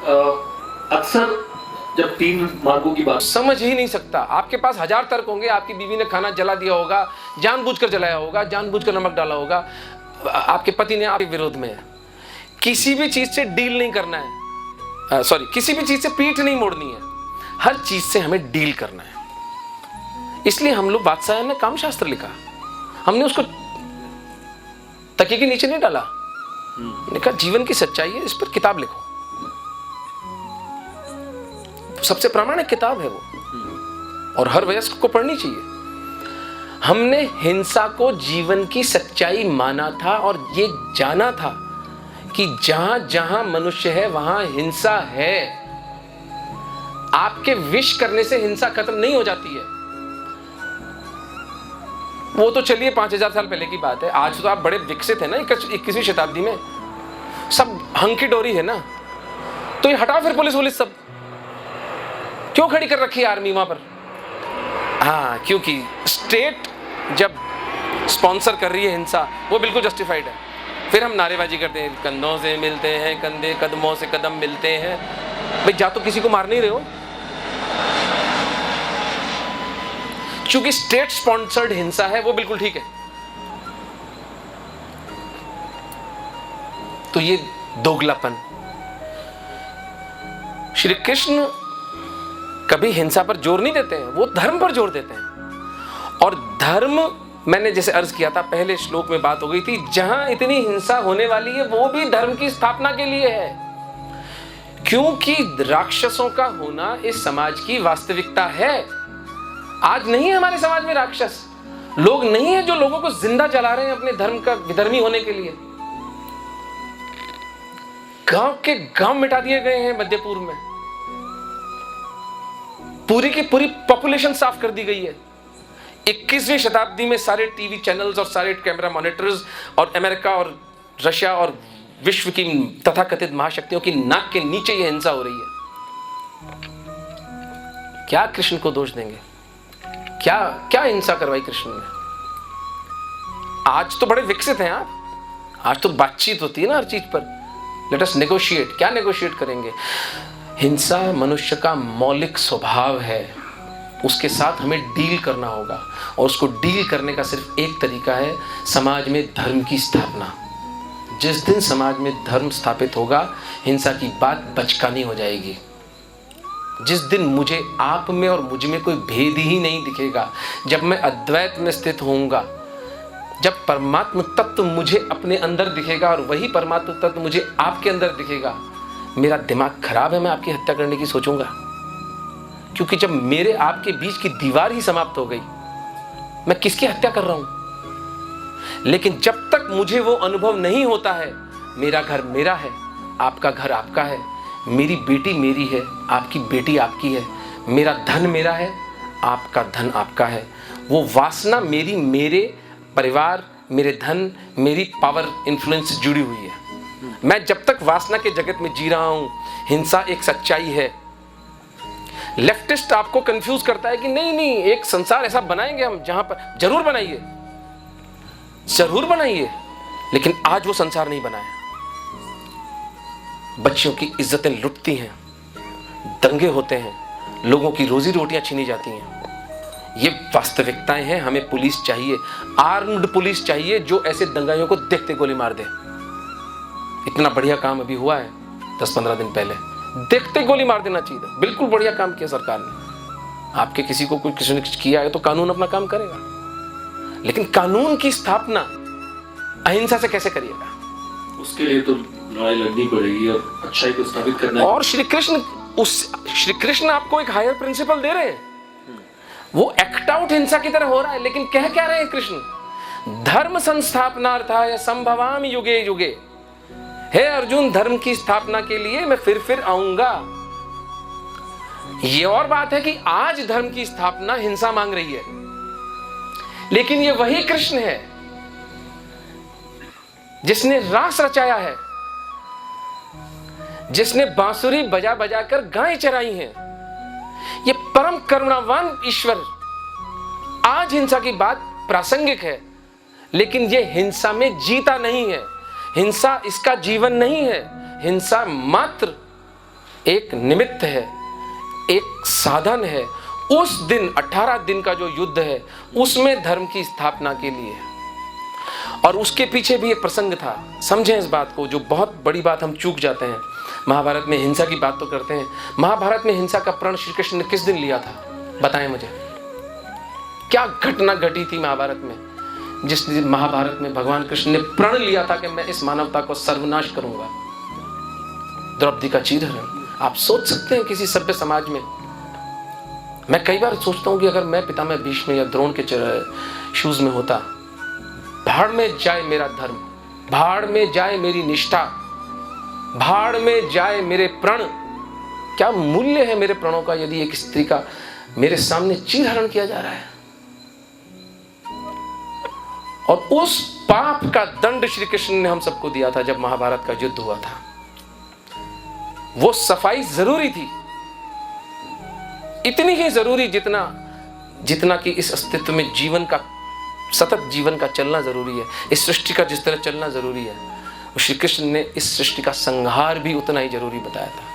अक्सर जब 3 मार्गों की बात, समझ ही नहीं सकता। आपके पास 1000 तर्क होंगे, आपकी बीवी ने खाना जला दिया होगा, जानबूझकर जलाया होगा, जानबूझकर नमक डाला होगा, आपके पति ने आपके विरोध में है। किसी भी चीज से डील नहीं करना है, किसी भी चीज से पीठ नहीं मोड़नी है, हर चीज से हमें डील करना है। इसलिए हम लोग वात्सायन ने कामशास्त्र लिखा, हमने उसको तकिए के नीचे नहीं डाला। मैंने कहा जीवन की सच्चाई है, इस पर किताब लिखो। सबसे प्रामाणिक किताब है वो, और हर वयस्क को पढ़नी चाहिए। हमने हिंसा को जीवन की सच्चाई माना था और ये जाना था कि जहां जहां मनुष्य है वहां हिंसा है। आपके विश करने से हिंसा खत्म नहीं हो जाती है। वो तो चलिए 5000 साल पहले की बात है। आज तो आप बड़े विकसित है ना 21वीं शताब्दी में, सब हंकी डोरी है ना, तो ये हटाओ फिर पुलिस सब क्यों खड़ी कर रखी है आर्मी वहां पर? हाँ, क्योंकि स्टेट जब स्पॉन्सर कर रही है हिंसा, वो बिल्कुल जस्टिफाइड है। फिर हम नारेबाजी करते हैं, कंधों से मिलते हैं कंधे, कदमों से कदम मिलते हैं। भाई जा तो किसी को मार नहीं रहे हो, क्योंकि स्टेट स्पॉन्सर्ड हिंसा है, वो बिल्कुल ठीक है। तो ये दोगलापन। श्री कृष्ण कभी हिंसा पर जोर नहीं देते हैं, वो धर्म पर जोर देते हैं। और धर्म, मैंने जैसे अर्ज किया था, पहले श्लोक में बात हो गई थी, जहां इतनी हिंसा होने वाली है वो भी धर्म की स्थापना के लिए है। क्योंकि राक्षसों का होना इस समाज की वास्तविकता है। आज नहीं है हमारे समाज में राक्षस, लोग नहीं है जो लोगों को जिंदा जला रहे हैं अपने धर्म का विधर्मी होने के लिए। गांव के गांव मिटा दिए गए हैं मध्यपुर में, पूरी की पूरी पॉपुलेशन साफ कर दी गई है। 21वीं शताब्दी में सारे टीवी चैनल्स और सारे कैमरा मॉनिटर्स और अमेरिका और रशिया और विश्व की तथाकथित महाशक्तियों की नाक के नीचे ये हिंसा हो रही है। क्या कृष्ण को दोष देंगे? क्या क्या हिंसा करवाई कृष्ण ने? आज तो बड़े विकसित हैं आप, आज तो बातचीत होती है ना हर चीज पर। Let us negotiate. क्या नेगोशिएट करेंगे? हिंसा मनुष्य का मौलिक स्वभाव है, उसके साथ हमें डील करना होगा। और उसको डील करने का सिर्फ एक तरीका है, समाज में धर्म की स्थापना। जिस दिन समाज में धर्म स्थापित होगा, हिंसा की बात बचकानी हो जाएगी। जिस दिन मुझे आप में और मुझ में कोई भेद ही नहीं दिखेगा, जब मैं अद्वैत में स्थित होऊंगा, जब परमात्म तत्व मुझे अपने अंदर दिखेगा और वही परमात्म तत्व मुझे आपके अंदर दिखेगा, मेरा दिमाग खराब है, मैं आपकी हत्या करने की सोचूंगा। क्योंकि जब मेरे आपके बीच की दीवार ही समाप्त हो गई, मैं किसकी हत्या कर रहा हूं? लेकिन जब तक मुझे वो अनुभव नहीं होता है, मेरा घर मेरा है, आपका घर आपका है, मेरी बेटी मेरी है, आपकी बेटी आपकी है, मेरा धन मेरा है, आपका धन आपका है, वो वासना मेरी, मेरे परिवार, मेरे धन, मेरी पावर इन्फ्लुएंस से जुड़ी हुई है। मैं जब तक वासना के जगत में जी रहा हूं, हिंसा एक सच्चाई है। लेफ्टिस्ट आपको कंफ्यूज करता है कि नहीं नहीं, एक संसार ऐसा बनाएंगे हम जहां पर, जरूर बनाइए, जरूर बनाइए, लेकिन आज वो संसार नहीं बनाया। बच्चियों की इज्जतें लुटती हैं, दंगे होते हैं, लोगों की रोजी रोटियां छीनी जाती हैं। ये वास्तविकताएं हैं। हमें पुलिस चाहिए, आर्म्ड पुलिस चाहिए, जो ऐसे दंगाइयों को देखते गोली मार दे। इतना बढ़िया काम अभी हुआ है 10-15 दिन पहले, देखते गोली मार देना चाहिए। बिल्कुल बढ़िया काम किया सरकार ने। आपके किसी को कोई किसी ने किया है तो कानून अपना काम करेगा, लेकिन कानून की स्थापना अहिंसा से कैसे करिएगा? उसके लिए तो लड़ाई लड़नी पड़ेगी और अच्छाई को स्थापित करना है। और श्री कृष्ण आपको एक हायर प्रिंसिपल दे रहे हैं। वो एक्ट आउट हिंसा की तरह हो रहा है, लेकिन कह क्या रहे हैं कृष्ण? धर्म संस्थापनार्थाय संभवामि युगे युगे। हे अर्जुन, धर्म की स्थापना के लिए मैं फिर आऊंगा। ये और बात है कि आज धर्म की स्थापना हिंसा मांग रही है, लेकिन ये वही कृष्ण है जिसने रास रचाया है, जिसने बांसुरी बजा बजा कर गायें चराई हैं। ये परम करुणावान ईश्वर। आज हिंसा की बात प्रासंगिक है, लेकिन ये हिंसा में जीता नहीं है। हिंसा इसका जीवन नहीं है। हिंसा मात्र एक निमित्त है, एक साधन है। उस दिन 18 दिन का जो युद्ध है उसमें धर्म की स्थापना के लिए, और उसके पीछे भी एक प्रसंग था। समझें इस बात को, जो बहुत बड़ी बात हम चूक जाते हैं। महाभारत में हिंसा की बात तो करते हैं, महाभारत में हिंसा का प्रण श्री कृष्ण ने किस दिन लिया था? बताएं मुझे, क्या घटना घटी थी महाभारत में जिस दिन महाभारत में भगवान कृष्ण ने प्रण लिया था कि मैं इस मानवता को सर्वनाश करूंगा? द्रौपदी का चीरहरण। आप सोच सकते हैं किसी सभ्य समाज में? मैं कई बार सोचता हूं कि अगर मैं पितामह भीष्म या द्रोण के शूज में होता, भाड़ में जाए मेरा धर्म, भाड़ में जाए मेरी निष्ठा, भाड़ में जाए मेरे प्रण। क्या मूल्य है मेरे प्रणों का यदि एक स्त्री का मेरे सामने चीरहरण किया जा रहा है? और उस पाप का दंड श्री कृष्ण ने हम सबको दिया था जब महाभारत का युद्ध हुआ था। वो सफाई जरूरी थी, इतनी ही जरूरी जितना कि इस अस्तित्व में जीवन का, सतत जीवन का चलना जरूरी है, इस सृष्टि का जिस तरह चलना जरूरी है, श्री कृष्ण ने इस सृष्टि का संहार भी उतना ही जरूरी बताया था।